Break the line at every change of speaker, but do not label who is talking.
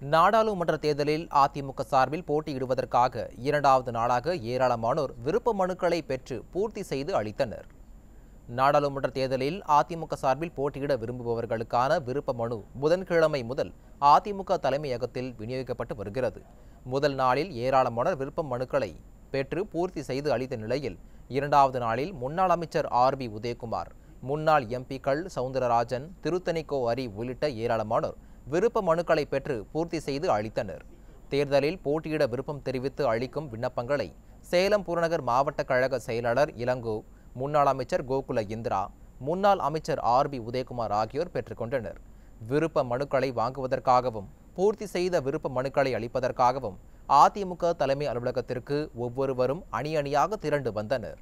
நாடாளுமன்ற தேர்தலில் அதிமுக சார்பில் போட்டியிடுவதற்காக இரண்டாவது நாளாக ஏராளமானோர் விருப்ப மனுக்களை பெற்று பூர்த்தி செய்து அளித்தனர். நாடாளுமன்ற தேர்தலில் அதிமுக சார்பில் போட்டியிட விரும்புபவர்களுக்கான விருப்ப மனு புதன்கிழமை முதல் அதிமுக தலைமையகத்தில் விநியோகிக்கப்பட்டு வருகிறது. முதல் நாளில் ஏராளமானோர் விருப்ப மனுக்களை பெற்று பூர்த்தி செய்து அளித்த நிலையில் இரண்டாவது நாளில் முன்னாள் அமைச்சர் ஆர்.பி. உதயகுமார், முன்னாள் எம்பிக்கள் சவுந்தரராஜன், திருத்தணி கோ. அரி உள்ளிட்ட ஏராளமானோர் விருப்ப மனுக்களை பெற்று பூர்த்தி செய்து அளித்தனர். தேர்தலில் போட்டியிட விருப்பம் தெரிவித்து அளிக்கும் விண்ணப்பங்களை சேலம் புறநகர் மாவட்ட கழக செயலாளர் இளங்கோ, முன்னாள் அமைச்சர் கோகுல இந்திரா, முன்னாள் அமைச்சர் ஆர்.பி. உதயகுமார் ஆகியோர் பெற்றுக்கொண்டனர். விருப்ப மனுக்களை வாங்குவதற்காகவும் பூர்த்தி செய்த விருப்ப மனுக்களை அளிப்பதற்காகவும் அதிமுக தலைமை அலுவலகத்திற்கு ஒவ்வொருவரும் அணி அணியாக திரண்டு வந்தனர்.